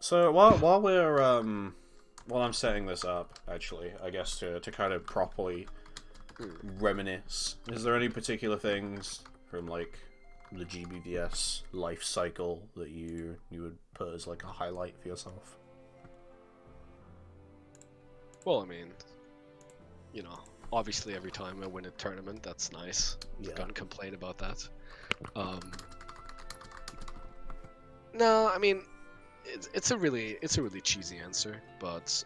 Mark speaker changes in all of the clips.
Speaker 1: So while I'm setting this up, actually, I guess to kind of properly reminisce, is there any particular things from like the GBVS life cycle that you would put as like a highlight for yourself?
Speaker 2: Well, I mean, obviously every time I win a tournament, that's nice.
Speaker 1: Yeah.
Speaker 2: Can't complain about that. No, I mean, it's a really cheesy answer, but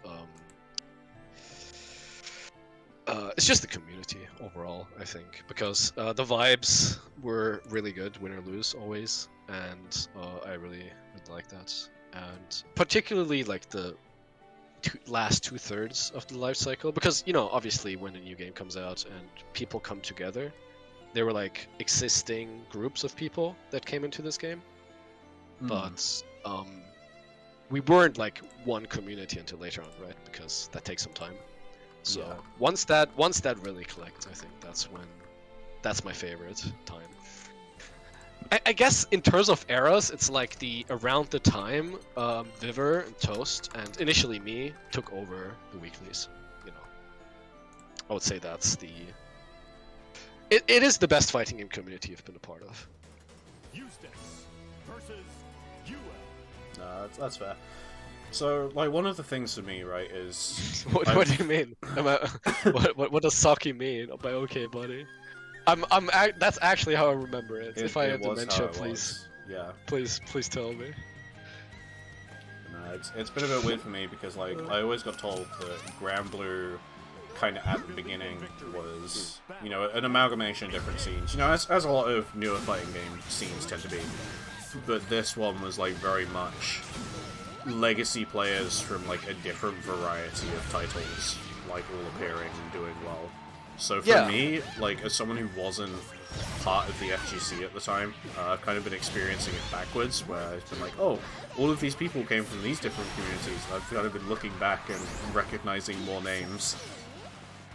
Speaker 2: it's just the community overall, I think, because the vibes were really good, win or lose always, and I really like that, and particularly like the last 2/3 of the life cycle, because obviously when a new game comes out and people come together, there were like existing groups of people that came into this game, but we weren't like one community until later on, right? Because that takes some time. So
Speaker 1: Yeah.
Speaker 2: once that really clicks, I think that's my favorite time. I guess in terms of eras, it's like around the time Viver and Toast and initially me took over the weeklies. I would say that's it is the best fighting game community you've been a part of.
Speaker 3: Eustace versus Yuel.
Speaker 1: No, that's fair. So, like, one of the things for me, right, is...
Speaker 2: What do you mean? What does Saki mean by okay, buddy? That's actually how I remember it. If I have dementia, please,
Speaker 1: yeah,
Speaker 2: please tell me.
Speaker 1: No, it's been a bit weird for me because, like, I always got told that Grand Blue, kind of at the beginning, was, an amalgamation of different scenes. As a lot of newer fighting game scenes tend to be. But this one was, like, very much legacy players from, like, a different variety of titles, like, all appearing and doing well. So for me, like, as someone who wasn't part of the FGC at the time, I've kind of been experiencing it backwards, where I've been like, oh, all of these people came from these different communities. I've kind of been looking back and recognizing more names.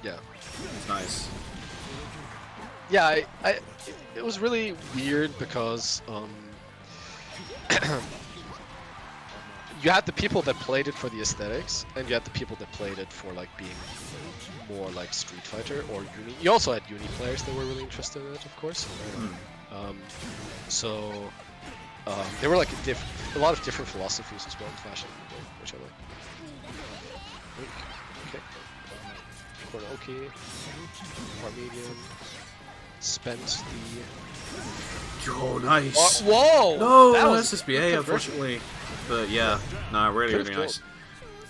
Speaker 2: Yeah.
Speaker 1: It's nice.
Speaker 2: Yeah, it was really weird because, you had the people that played it for the aesthetics, and you had the people that played it for, like, being more like Street Fighter or Uni. You also had Uni players that were really interested in it, of course. There were like a lot of different philosophies as well in fashion, which I like. Okay. Kornoki, Armenian, spent the...
Speaker 1: Oh, nice!
Speaker 2: Whoa!
Speaker 1: No,
Speaker 2: that
Speaker 1: was SSBA, unfortunately. But yeah, no, really nice.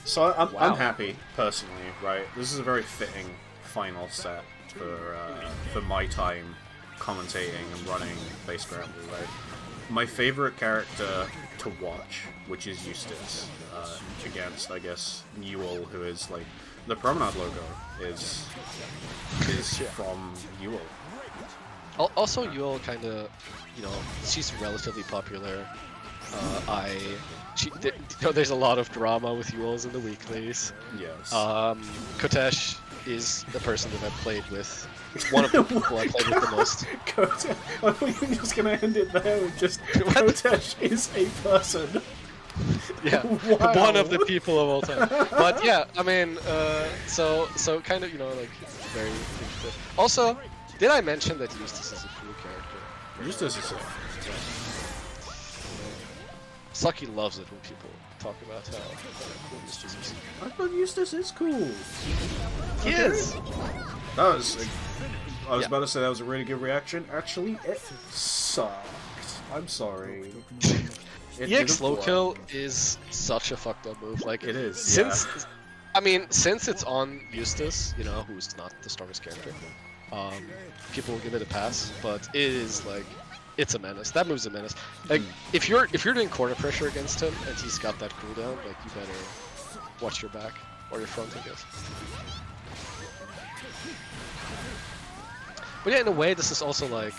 Speaker 1: So I'm happy, personally, right? This is a very fitting final set for my time commentating and running Base Grand Blue, right? My favorite character to watch, which is Eustace, against, I guess, Yuel, who is, like, the Promenade logo is from Yuel.
Speaker 2: Also, Yuel kind of, she's relatively popular. There's a lot of drama with Yuels in the weeklies.
Speaker 1: Yes.
Speaker 2: Kotesh is the person that I've played with. One of the people I played with the most.
Speaker 1: Kotesh, I thought you were just going to end it there with just Kotesh is a person.
Speaker 2: Yeah,
Speaker 1: wow.
Speaker 2: One of the people of all time. But yeah, I mean, so kind of, like, very interesting. Also, did I mention that Eustace is a cool character?
Speaker 1: Eustace is
Speaker 2: Saki loves it when people talk about how cool Eustace is.
Speaker 1: I thought Eustace is cool.
Speaker 2: He is!
Speaker 1: That was... I was about to say that was a really good reaction. Actually, it sucked. I'm sorry.
Speaker 2: EX slow kill is such a fucked up move. Like,
Speaker 1: it is.
Speaker 2: Since it's on Eustace, who's not the strongest character, people will give it a pass. But it is like, it's a menace. That move's a menace. Like, if you're doing corner pressure against him and he's got that cooldown, like, you better watch your back or your front, I guess. But yeah, in a way, this is also like,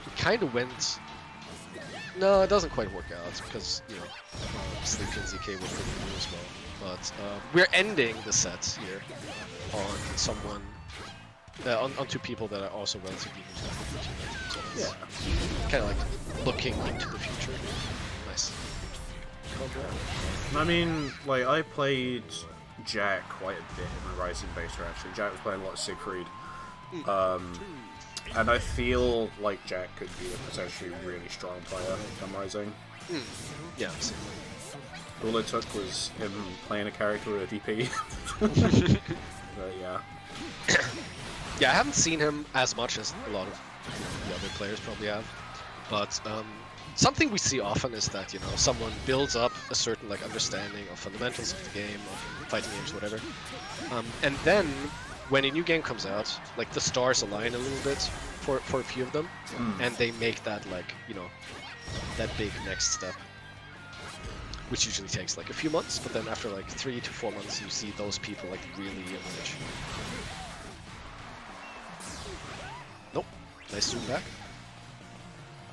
Speaker 2: it kind of went. No, it doesn't quite work out because Sleepy and ZK were pretty good as well. But we're ending the set here on someone, on two people that are also relatively new to the team. So yeah, kind of like looking into the future. Nice.
Speaker 1: I mean, like, I played Jack quite a bit in the Rising beta, actually. Jack was playing a lot of Siegfried. And I feel like Jack could be a potentially really strong player on Rising.
Speaker 2: Yeah, same.
Speaker 1: All it took was him playing a character with a DP. But yeah.
Speaker 2: Yeah, I haven't seen him as much as a lot of the other players probably have. But something we see often is that, you know, someone builds up a certain like understanding of fundamentals of the game, of fighting games, whatever. And then when a new game comes out, like the stars align a little bit for a few of them, and they make that like, you know, that big next step. Which usually takes like a few months, but then after like 3 to 4 months you see those people like really emerge. Nope. Nice zoom back.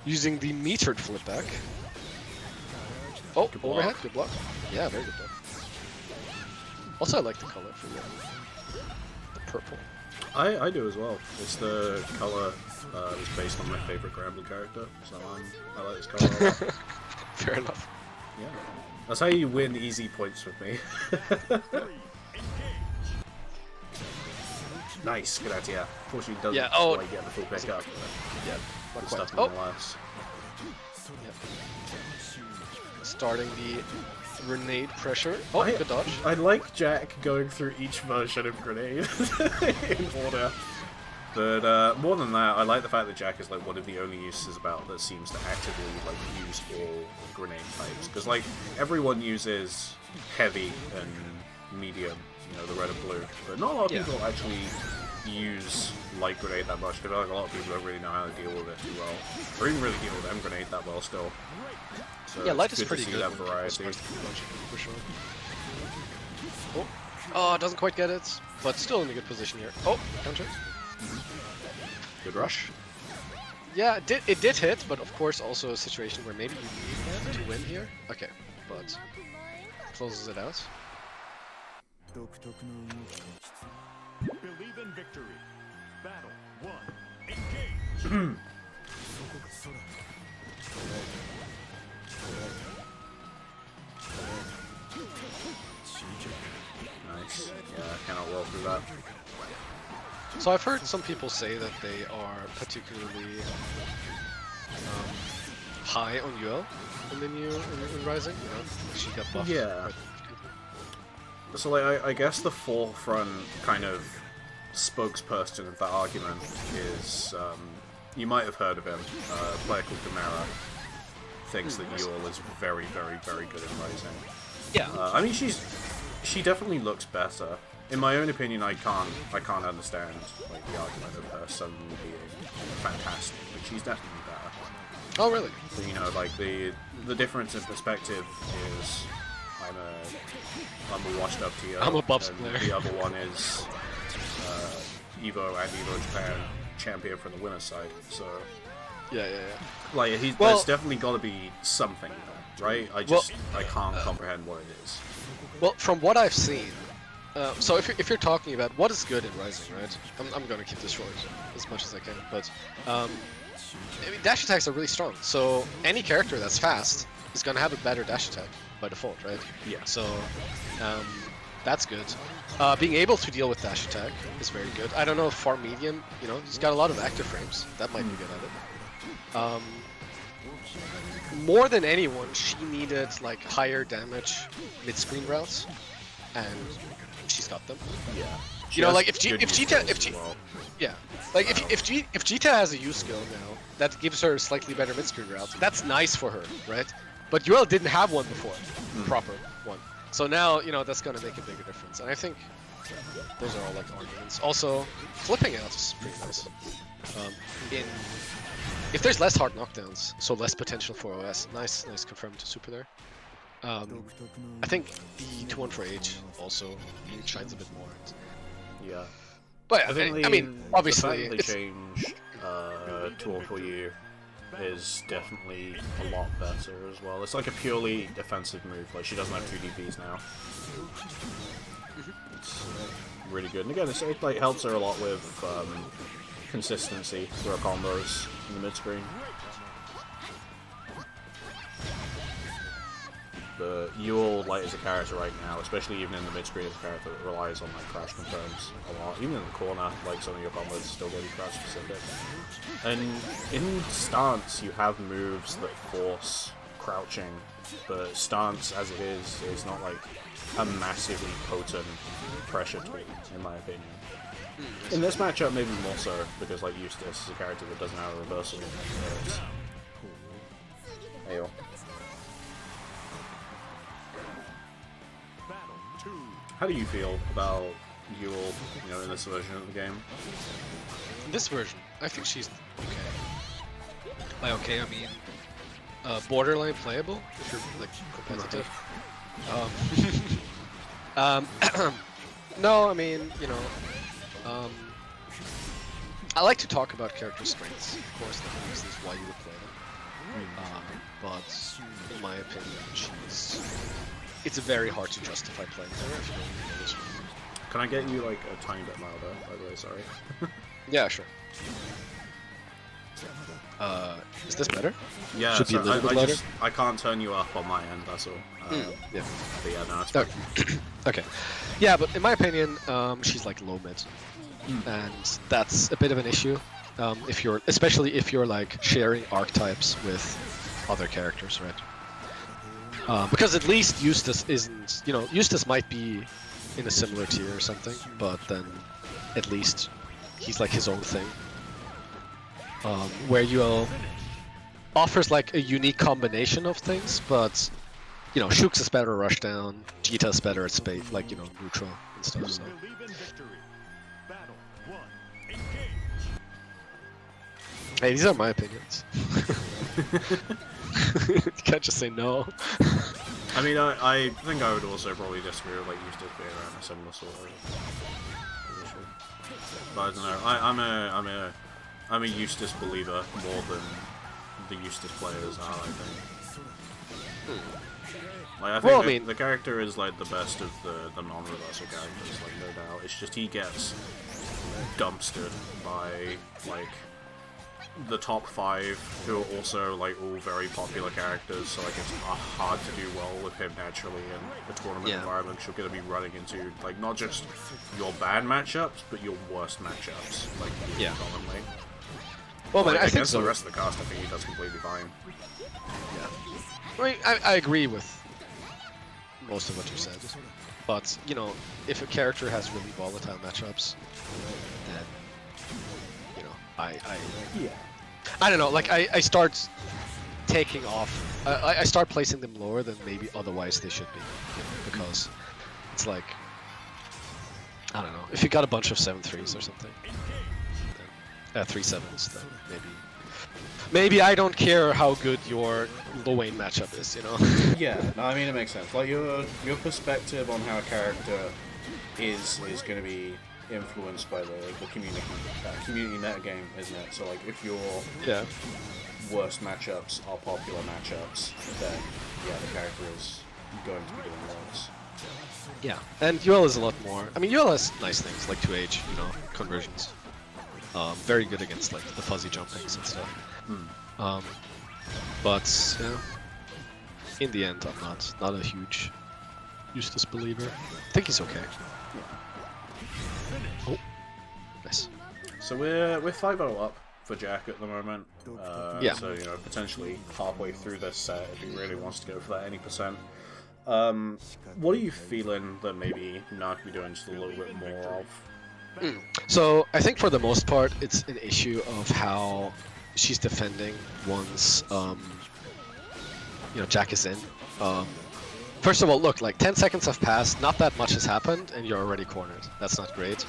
Speaker 2: Using the metered flip back. Oh,
Speaker 1: Good block.
Speaker 2: overhead, good block. Yeah, very good block. Also I like the color for the purple.
Speaker 1: I do as well. It's the color that's based on my favorite Gramble character, so I like this color a lot.
Speaker 2: Fair enough.
Speaker 1: Yeah. That's how you win easy points with me. Nice, good idea. Unfortunately, doesn't
Speaker 2: Yeah,
Speaker 1: quite get the full pick up.
Speaker 2: Yeah,
Speaker 1: Good
Speaker 2: not
Speaker 1: stuff
Speaker 2: quite.
Speaker 1: nonetheless.
Speaker 2: Starting the grenade pressure. Oh, good dodge.
Speaker 1: I like Jack going through each version of grenade in order. But more than that, I like the fact that Jack is like one of the only uses about that seems to actively like use all grenade types. Because like everyone uses heavy and medium, you know, the red and blue. But not a lot of people actually use light grenade that much. I feel like a lot of people don't really know how to deal with it too well, or even really deal with M grenade that well still. So
Speaker 2: Yeah, light
Speaker 1: it's
Speaker 2: is pretty
Speaker 1: to see
Speaker 2: good.
Speaker 1: that variety.
Speaker 2: For sure. Oh, doesn't quite get it, but still in a good position here. Oh, counter.
Speaker 1: Good rush.
Speaker 2: Yeah, it did hit, but of course also a situation where maybe you need that to win here. Okay, but closes it out.
Speaker 3: Believe in victory. Battle 1. Engage.
Speaker 1: Nice. Yeah, cannot roll through that.
Speaker 2: So I've heard some people say that they are particularly high on Yuel in the new in Rising. You know, she got buffed.
Speaker 1: Yeah. So like, I guess the forefront kind of spokesperson of that argument is, you might have heard of him, a player called Gamera. Thinks that Yuel is very, very, very good in Rising.
Speaker 2: Yeah.
Speaker 1: I mean, she definitely looks better. In my own opinion, I can't understand like the argument of her suddenly being fantastic, but she's definitely better.
Speaker 2: Oh, really?
Speaker 1: So, you know, like the difference in perspective is I'm a washed up tier.
Speaker 2: I'm a Bubs
Speaker 1: and
Speaker 2: player.
Speaker 1: The other one is Evo and Evo Japan champion from the winner's side. So
Speaker 2: Yeah.
Speaker 1: like there's definitely got to be something there, right? I can't comprehend what it is.
Speaker 2: Well, from what I've seen, so if you're talking about what is good in Rising, right? I'm going to keep this short as much as I can, but I mean, dash attacks are really strong. So any character that's fast is going to have a better dash attack by default, right?
Speaker 1: Yeah.
Speaker 2: So that's good. Being able to deal with dash attack is very good. I don't know if far medium, you know, he's got a lot of active frames. That might be good at it. More than anyone, she needed like higher damage mid-screen routes, and she's got them.
Speaker 1: Yeah.
Speaker 2: You know, like if Gita has a U skill now that gives her a slightly better mid-screen route, that's nice for her, right? But Yuel didn't have one before, proper one. So now, you know, that's gonna make a bigger difference. And I think those are all like arguments. Also, flipping out is pretty nice. If there's less hard knockdowns, so less potential for OS, nice confirmed super there. I think the 2-1-4H also shines a bit more.
Speaker 1: Yeah.
Speaker 2: But
Speaker 1: I think
Speaker 2: I mean, obviously,
Speaker 1: the fact they changed 2-1-4U is definitely a lot better as well. It's like a purely defensive move. Like she doesn't have 2 DPs now. It's really good. And again, it like helps her a lot with consistency through her combos in the mid screen. but Yuel, like, as a character right now, especially even in the mid-screen as a character that relies on, like, crash confirms a lot. Even in the corner, like, some of your combos still going to be crash specific. And in stance, you have moves that force crouching, but stance, as it is not, like, a massively potent pressure tool, in my opinion. In this matchup, maybe more so, because, like, Eustace is a character that doesn't have a reversal. Ayo.
Speaker 3: Battle 2.
Speaker 1: How do you feel about Yuel, in this version of the game?
Speaker 2: In this version, I think she's okay. By okay, I mean borderline playable if you're like competitive. No, I mean, I like to talk about character strengths, of course, that reasons why you would play them. But in my opinion, it's very hard to justify playing her if you don't know this one.
Speaker 1: Can I get you, like, a tiny bit louder, by the way, sorry?
Speaker 2: Yeah, sure. Is this better?
Speaker 1: Yeah,
Speaker 2: Should be a
Speaker 1: so
Speaker 2: little bit louder.
Speaker 1: I can't turn you up on my end, that's all.
Speaker 2: Yeah.
Speaker 1: But yeah, no, it's
Speaker 2: Okay. Okay. Yeah, but in my opinion, she's like low mid, and that's a bit of an issue. Especially if you're like sharing archetypes with other characters, right? Because at least Eustace isn't. Eustace might be in a similar tier or something, but then at least he's like his own thing. Where Yuel offers like a unique combination of things, but Shooks is better at rushdown, Jita's better at space, like neutral and stuff. So.
Speaker 3: Believe in victory. Battle 1. Engage.
Speaker 2: Hey, these are my opinions. You can't just say no.
Speaker 1: I mean, I think I would also probably disagree with, like, Eustace being around a similar sort of position. But I don't know, I'm a Eustace believer more than the Eustace players are, I think. Like, I think the character is, like, the best of the non-reversal characters, like, no doubt. It's just he gets dumpstered by, like, the top 5, who are also, like, all very popular characters, so, like, it's hard to do well with him naturally in a tournament environment. You're going to be running into, like, not just your bad matchups, but your worst matchups, like, commonly.
Speaker 2: Well,
Speaker 1: like,
Speaker 2: I think
Speaker 1: against the rest of the cast, I think he does completely fine.
Speaker 2: Yeah. I mean, I agree with most of what you said, but, if a character has really volatile matchups, then I don't know, like I start taking off, I start placing them lower than maybe otherwise they should be, because it's like, I don't know, if you got a bunch of 7-3s or something, then, 3-7s, then maybe I don't care how good your low lane matchup is,
Speaker 1: Yeah, no, I mean, it makes sense. Like, your perspective on how a character is going to be influenced by the community metagame, isn't it? So, like, if your worst matchups are popular matchups, then the character is going to be doing worse.
Speaker 2: Yeah, and Yuel is a lot more. I mean, Yuel has nice things like 2H, conversions. Very good against like the fuzzy jumpings and stuff. But in the end, I'm not a huge Eustace believer. I think he's okay. Oh, nice.
Speaker 1: So we're 5-0 up for Jack at the moment. So potentially halfway through this set if he really wants to go for that any percent. What are you feeling that maybe Nar could be doing just a little bit more of?
Speaker 2: So I think for the most part, it's an issue of how she's defending once Jack is in. First of all, look, like 10 seconds have passed, not that much has happened, and you're already cornered. That's not great.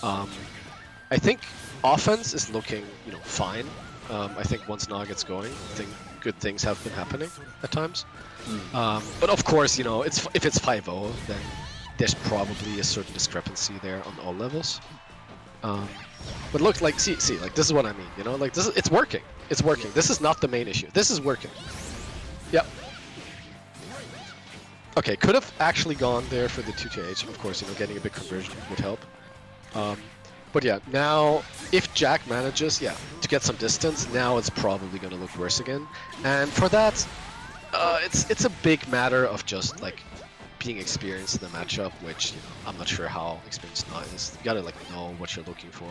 Speaker 2: I think offense is looking, fine. I think once Na gets going, I think good things have been happening at times. But of course, if it's 5-0, then there's probably a certain discrepancy there on all levels. But look, like, see, like, this is what I mean, like, it's working. It's working. This is not the main issue. This is working. Yep. Okay, could have actually gone there for the 2-H. Of course, getting a big conversion would help. But yeah, now, if Jack manages, to get some distance, now it's probably going to look worse again. And for that, It's a big matter of just like being experienced in the matchup, which I'm not sure how experienced Na is. You gotta like know what you're looking for.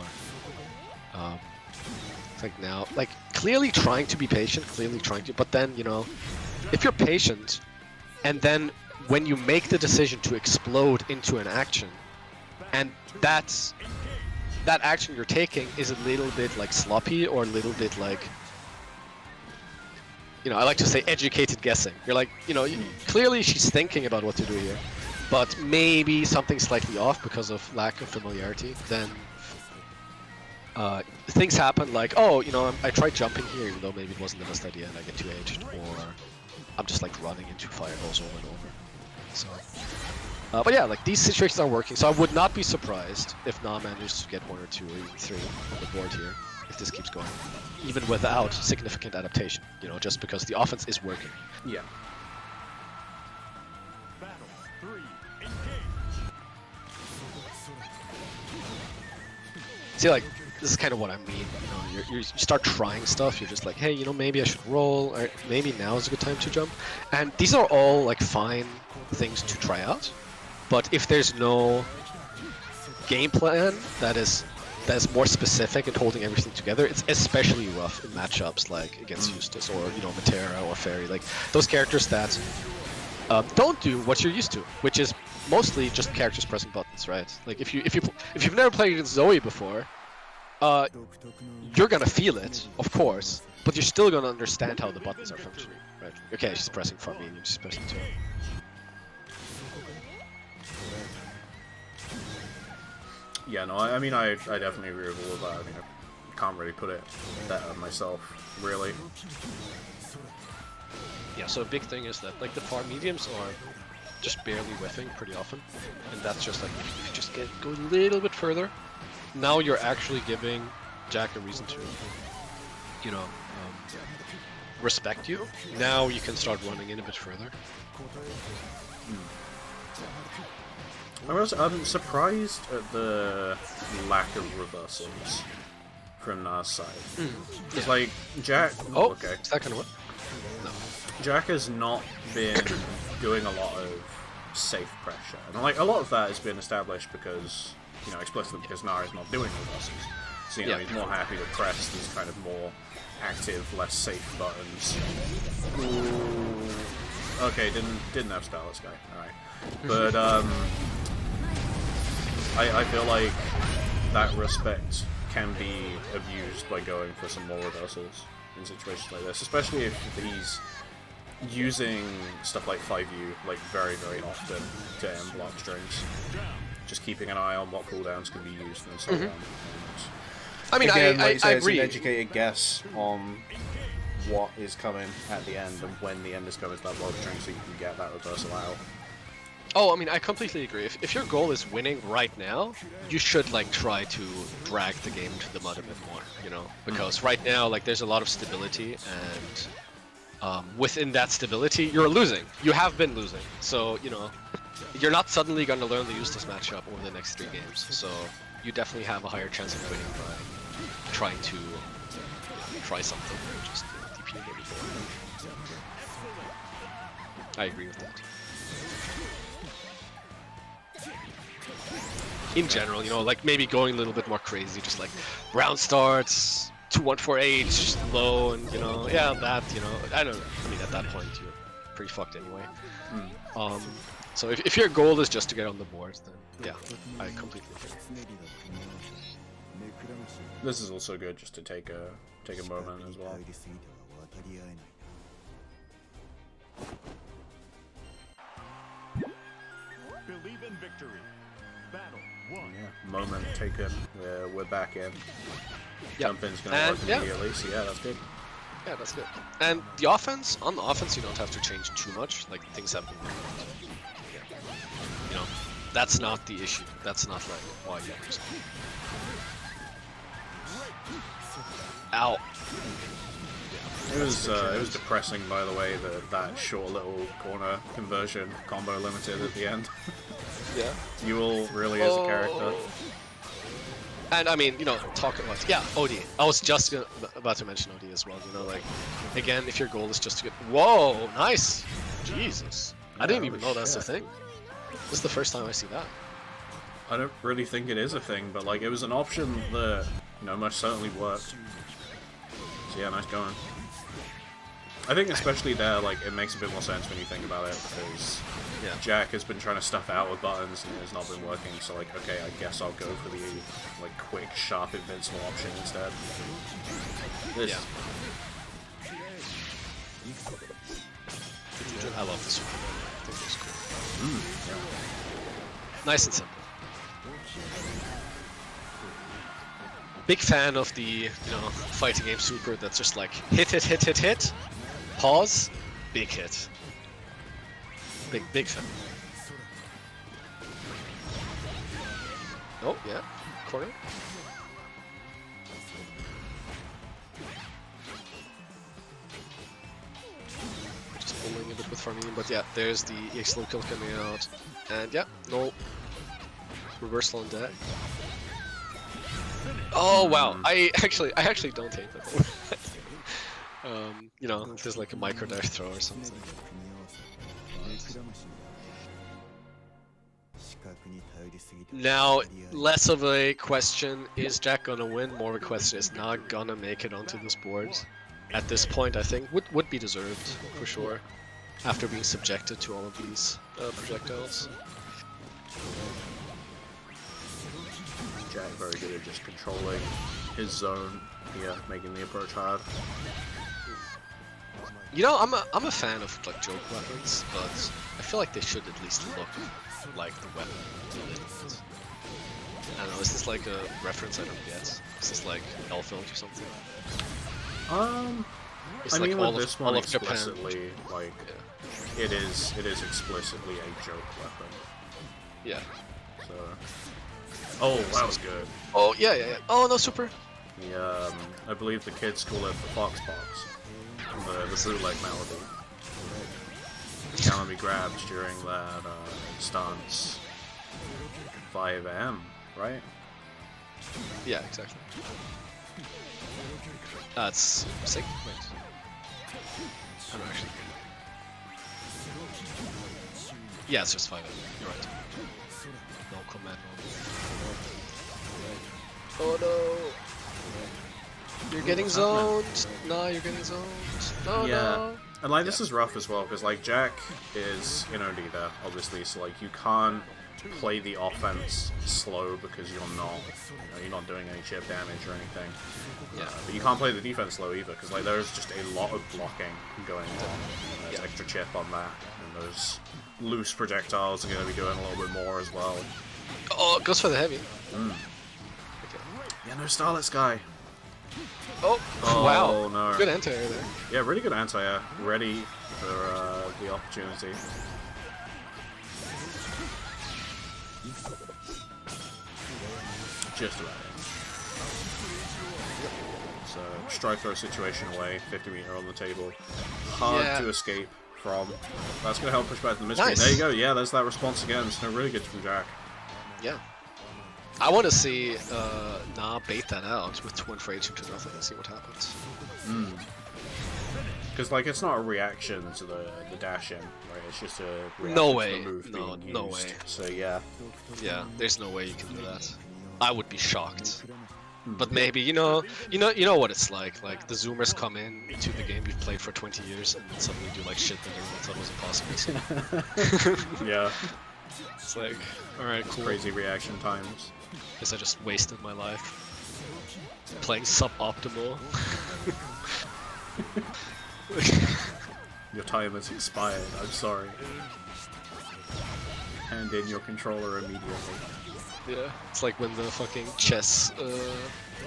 Speaker 2: It's like now, like clearly trying to be patient, but then if you're patient, and then when you make the decision to explode into an action, and that action you're taking is a little bit like sloppy or a little bit like, I like to say educated guessing. You're like, clearly she's thinking about what to do here, but maybe something slightly off because of lack of familiarity. Then things happen like, oh, I tried jumping here even though maybe it wasn't the best idea and I get too aged, or I'm just like running into fireballs over and over. So, but yeah, like these situations are working. So I would not be surprised if Na manages to get 1 or 2 or even 3 on the board here if this keeps going, even without significant adaptation. Just because the offense is working.
Speaker 1: Yeah.
Speaker 3: Battle 3, engage.
Speaker 2: See, like this is kind of what I mean. You start trying stuff. You're just like, hey, maybe I should roll, or maybe now is a good time to jump. And these are all like fine things to try out. But if there's no game plan that is more specific and holding everything together, it's especially rough in matchups like against Eustace or Matera or Fairy, like those characters that don't do what you're used to, which is mostly just characters pressing buttons, right? Like if you've never played against Zoe before, you're gonna feel it, of course, but you're still gonna understand how the buttons are functioning, right? Okay, she's pressing front medium, she's pressing 2.
Speaker 1: Yeah, no, I mean, I definitely agree with all of that. I mean, I can't really put it better myself, really.
Speaker 2: Yeah, so a big thing is that like the far mediums are just barely whiffing pretty often, and that's just like if you just go a little bit further, now you're actually giving Jack a reason to, respect you. Now you can start running in a bit further.
Speaker 1: I'm surprised at the lack of reversals from Na's side. It's like Jack.
Speaker 2: Oh,
Speaker 1: okay.
Speaker 2: is that gonna work? No.
Speaker 1: Jack has not been doing a lot of safe pressure, and like a lot of that has been established because explicitly because Na is not doing reversals. So he's more happy to press these kind of more active, less safe buttons. Ooh. Okay, didn't have style this guy. All right, but I feel like that respect can be abused by going for some more reversals in situations like this, especially if he's using stuff like 5U like very, very often to end block strings. Just keeping an eye on what cooldowns can be used and so on. And
Speaker 2: I mean,
Speaker 1: again, like
Speaker 2: I
Speaker 1: it's
Speaker 2: agree.
Speaker 1: an educated guess on what is coming at the end and when the end is coming to that block string so you can get that reversal out.
Speaker 2: Oh, I mean, I completely agree. If your goal is winning right now, you should like try to drag the game into the mud a bit more, because right now like there's a lot of stability, and within that stability, you're losing. You have been losing, so you're not suddenly going to learn the Eustace matchup over the next 3 games. So you definitely have a higher chance of winning by trying to try something, just DP a bit more. I agree with that. In general, like maybe going a little bit more crazy, just like round starts, 2-1-4-8, just low, and yeah, that, I don't know. I mean, at that point, you're pretty fucked anyway. So if your goal is just to get on the board, then yeah, I completely agree.
Speaker 1: This is also good just to take a moment as well.
Speaker 3: Believe in victory. Battle 1.
Speaker 1: Yeah, moment taken. We're back in.
Speaker 2: Yep.
Speaker 1: Jump in's gonna work immediately, so yeah, that's good.
Speaker 2: Yeah, that's good. And the offense, on the offense, you don't have to change too much. Like things have been worked. That's not the issue. That's not like why you use it. Ow.
Speaker 1: It was depressing, by the way, that short little corner conversion combo limited at the end.
Speaker 2: Yeah.
Speaker 1: Yuel really is a character.
Speaker 2: And I mean, you know, talk about OD. I was just about to mention OD as well. You know, like again, if your goal is just to get whoa, nice, Jesus, I didn't even know that's a thing. This is the first time I see that.
Speaker 1: I don't really think it is a thing, but like it was an option that, you know, most certainly worked. So yeah, nice going. I think especially there, like, it makes a bit more sense when you think about it, because Jack has been trying to stuff out with buttons and it's not been working, so like, okay, I guess I'll go for the, like, quick, sharp, invincible option instead. This.
Speaker 2: Yeah. I love this one. I think it's cool.
Speaker 1: Yeah.
Speaker 2: Nice and simple. Big fan of the, you know, fighting game super that's just like hit, pause, big hit. Big fan. Oh, yeah, corner. Just pulling a bit with Farmine, but yeah, there's the EX low kill coming out. And yeah, no reversal on that. Oh wow! I actually don't hate that. You know, if there's like a micro dash throw or something. Now, less of a question is Jack gonna win, more of a question is not gonna make it onto this board. At this point, I think would be deserved for sure, after being subjected to all of these projectiles.
Speaker 1: Jack very good at just controlling his zone, making the approach hard.
Speaker 2: You know, I'm a fan of like joke weapons, but I feel like they should at least look like the weapon. I don't know, is this like a reference I don't get? Is this like Elfilch or something? It's
Speaker 1: I
Speaker 2: like
Speaker 1: mean,
Speaker 2: all
Speaker 1: with this
Speaker 2: of,
Speaker 1: one
Speaker 2: all of Japan.
Speaker 1: explicitly, like, it is explicitly a joke weapon.
Speaker 2: Yeah.
Speaker 1: So. Oh, that was good.
Speaker 2: Oh yeah. Oh no, super.
Speaker 1: The I believe the kids call it the Fox Box, the bootleg melody. Can be grabbed during that stance 5M, right?
Speaker 2: Yeah, exactly. That's sick. Wait. I don't actually. Yeah, it's just 5M. You're right. No command. Oh no! You're getting zoned! No, you're getting zoned. No, no!
Speaker 1: And like, this is rough as well, because like, Jack is in OD there, obviously, so like, you can't play the offense slow because you're not doing any chip damage or anything.
Speaker 2: Yeah.
Speaker 1: But you can't play the defense slow either, because like, there's just a lot of blocking going on. There's extra chip on that, and those loose projectiles are going to be doing a little bit more as well.
Speaker 2: Oh, it goes for the heavy.
Speaker 1: Yeah, no Starlet Sky.
Speaker 2: Oh, wow.
Speaker 1: No.
Speaker 2: Good anti-air there.
Speaker 1: Yeah, really good anti-air. Ready for the opportunity. Just about it. So, strike throw situation away, 50 meter on the table. Hard to escape from. That's going to help push back the mid-screen.
Speaker 2: Nice.
Speaker 1: There you go, yeah, there's that response again. So, really good from Jack.
Speaker 2: Yeah. I want to see Na bait that out with 2 for H into nothing and see what happens.
Speaker 1: Because, like, it's not a reaction to the dash in, right? It's just a reaction
Speaker 2: No
Speaker 1: to
Speaker 2: way.
Speaker 1: the move being used.
Speaker 2: No way.
Speaker 1: So, yeah.
Speaker 2: Yeah, there's no way you can do that. I would be shocked. But maybe, you know what it's like. Like, the Zoomers come in to the game you've played for 20 years and then suddenly do, like, shit that everyone thought was impossible.
Speaker 1: Yeah.
Speaker 2: It's like, alright, cool.
Speaker 1: Crazy reaction times.
Speaker 2: Guess I just wasted my life playing suboptimal.
Speaker 1: Your time has expired, I'm sorry. Hand in your controller immediately.
Speaker 2: Yeah, it's like when the fucking chess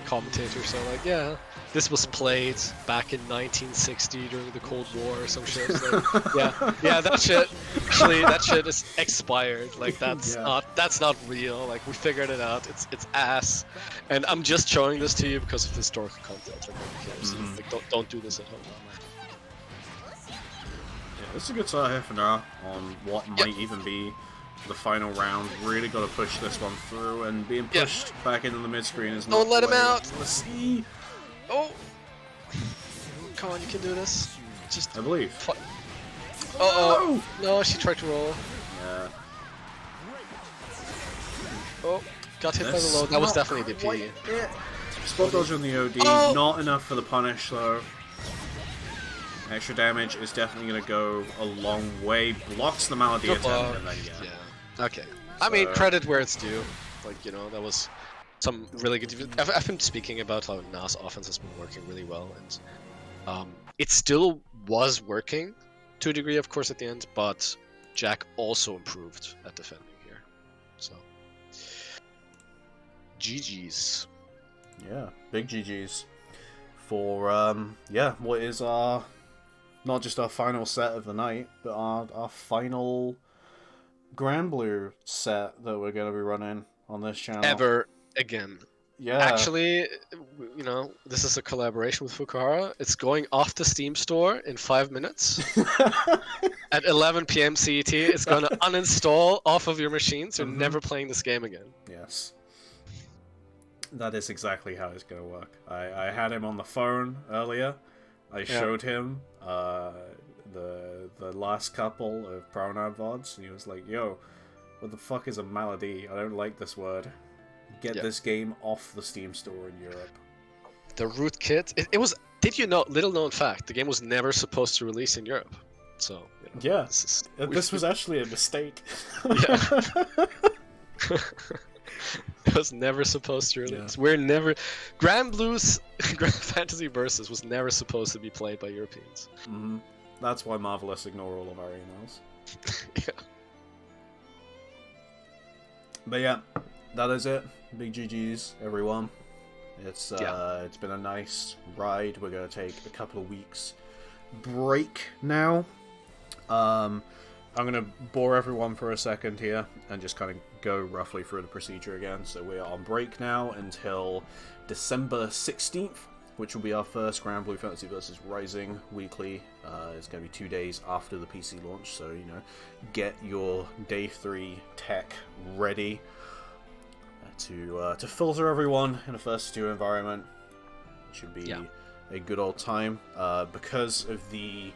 Speaker 2: commentators are like, yeah, this was played back in 1960 during the Cold War or some shit. It's like, yeah, that shit, actually, that shit is expired. Like, that's not real. Like, we figured it out. It's ass. And I'm just showing this to you because of the historical content. Like, who cares? Like, don't do this at home.
Speaker 1: Yeah, this is a good start here for now on what might even be the final round. Really got to push this one through, and being pushed back into the mid screen is not.
Speaker 2: Don't let
Speaker 1: the
Speaker 2: him
Speaker 1: way.
Speaker 2: out.
Speaker 1: Let's see.
Speaker 2: Oh! Come on, you can do this. Just.
Speaker 1: I believe.
Speaker 2: Oh! No, she tried to roll.
Speaker 1: Yeah.
Speaker 2: Oh, got hit by the low. That was definitely DP.
Speaker 1: Spot dodge on the OD, not enough for the punish though. Extra damage is definitely going to go a long way. Blocks the Malady attempt, and then
Speaker 2: yeah. Okay. I mean, credit where it's due. Like, you know, that was some really good. I've been speaking about how NA's offense has been working really well, and it still was working to a degree, of course, at the end. But Jack also improved at defending here. So, GG's.
Speaker 1: Yeah, big GG's for yeah, what is our not just our final set of the night, but our final Grand Blue set that we're going to be running on this channel
Speaker 2: Ever again.
Speaker 1: Yeah.
Speaker 2: Actually, you know, this is a collaboration with Fukuhara. It's going off the Steam store in 5 minutes at 11 p.m. CET. It's going to uninstall off of your machine, so you're never playing this game again.
Speaker 1: Yes. That is exactly how it's going to work. I had him on the phone earlier. I showed him the last couple of Promenade VODs, and he was like, yo, what the fuck is a malady? I don't like this word. Get this game off the Steam store in Europe.
Speaker 2: The rootkit, it was, did you know, little known fact, the game was never supposed to release in Europe. So, you know,
Speaker 1: this was actually a mistake.
Speaker 2: It was never supposed to release. We're never... Grand Blues Grand Fantasy Versus was never supposed to be played by Europeans.
Speaker 1: That's why Marvelous ignore all of our emails. But yeah, that is it. Big GG's, everyone. It's been a nice ride. We're going to take a couple of weeks break now. I'm going to bore everyone for a second here and just kind of go roughly through the procedure again. So we are on break now until December 16th, which will be our first Grand Blue Fantasy vs. Rising weekly. It's going to be 2 days after the PC launch, so, you know, get your Day 3 tech ready to filter everyone in a first 2 environment. It should be a good old time. Because of the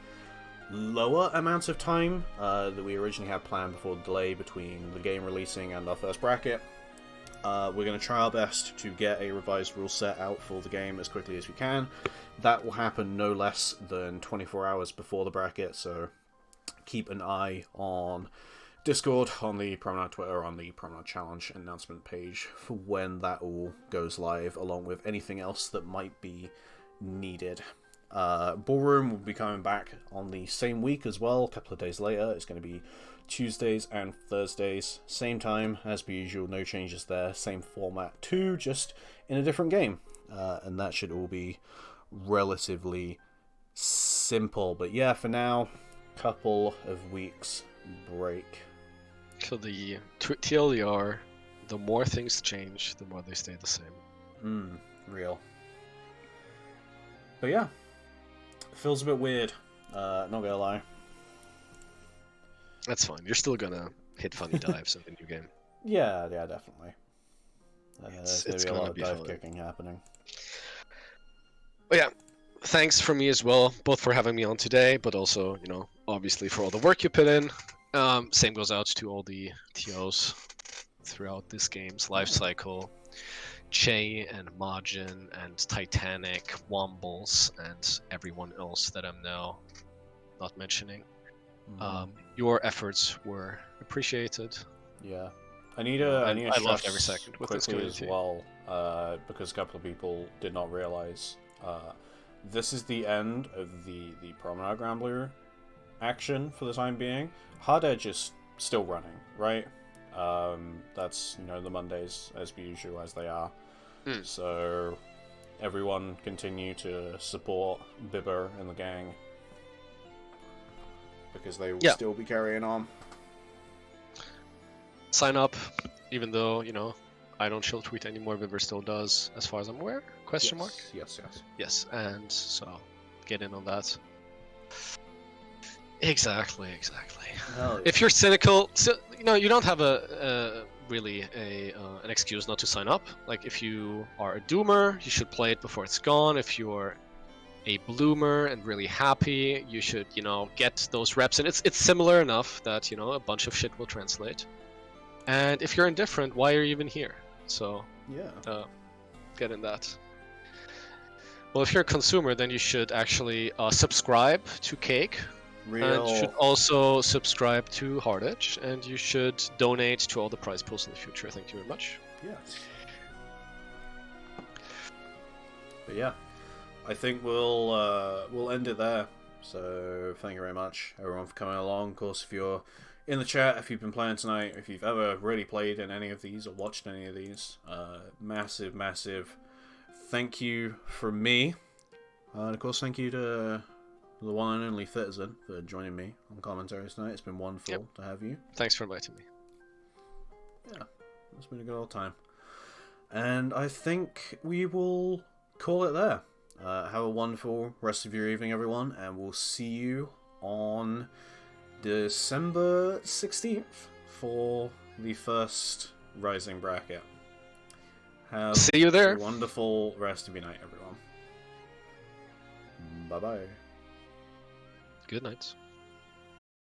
Speaker 1: lower amount of time that we originally had planned before the delay between the game releasing and our first bracket, we're going to try our best to get a revised rule set out for the game as quickly as we can. That will happen no less than 24 hours before the bracket, so keep an eye on Discord, on the Promenade Twitter, on the Promenade Challenge announcement page for when that all goes live, along with anything else that might be needed. Ballroom will be coming back on the same week as well, a couple of days later. It's going to be Tuesdays and Thursdays, same time as per usual, no changes there, same format too, just in a different game. And that should all be relatively simple. But yeah, for now, couple of weeks break.
Speaker 2: So the TLDR, the more things change, the more they stay the same.
Speaker 1: Real. But yeah, feels a bit weird, not gonna lie.
Speaker 2: That's fine. You're still gonna hit funny dives in the new game.
Speaker 1: Yeah, definitely.
Speaker 2: It's
Speaker 1: There's gonna be a lot of dive
Speaker 2: fun.
Speaker 1: kicking happening.
Speaker 2: But yeah, thanks from me as well, both for having me on today, but also, you know, obviously for all the work you put in. Same goes out to all the TOs throughout this game's life cycle. Che and Majin and Titanic, Wombles, and everyone else that I'm now not mentioning. Your efforts were appreciated.
Speaker 1: Yeah, I need to
Speaker 2: I loved every second with this
Speaker 1: quickly as
Speaker 2: community.
Speaker 1: well, because a couple of people did not realize this is the end of the Promenade Grand Blue action for the time being. Hard Edge is still running, right? That's, you know, the Mondays as per usual as they are. So everyone continue to support Bibber and the gang because they will still be carrying on.
Speaker 2: Sign up, even though, you know, I don't chill tweet anymore. Bibber still does, as far as I'm aware. Question mark? Yes, and so get in on that. Exactly.
Speaker 1: Hell yeah.
Speaker 2: If you're cynical, you don't have a really an excuse not to sign up. Like if you are a doomer, you should play it before it's gone. If you're a bloomer and really happy, you should get those reps. And it's similar enough that a bunch of shit will translate. And if you're indifferent, why are you even here? So
Speaker 1: Yeah.
Speaker 2: get in that. Well, if you're a consumer, then you should actually subscribe to Cake. And you should also subscribe to Hard Edge, and you should donate to all the prize pools in the future. Thank you very much.
Speaker 1: Yes. But yeah, I think we'll end it there. So thank you very much, everyone, for coming along. Of course, if you're in the chat, if you've been playing tonight, if you've ever really played in any of these or watched any of these, massive thank you from me. And of course, thank you to the one and only Citizen for joining me on commentary tonight. It's been wonderful to have you.
Speaker 2: Thanks for inviting me.
Speaker 1: Yeah, it's been a good old time. And I think we will call it there. Have a wonderful rest of your evening, everyone, and we'll see you on December 16th for the first Rising bracket. Have
Speaker 2: see you there.
Speaker 1: a wonderful rest of your night, everyone. Bye-bye.
Speaker 2: Good night.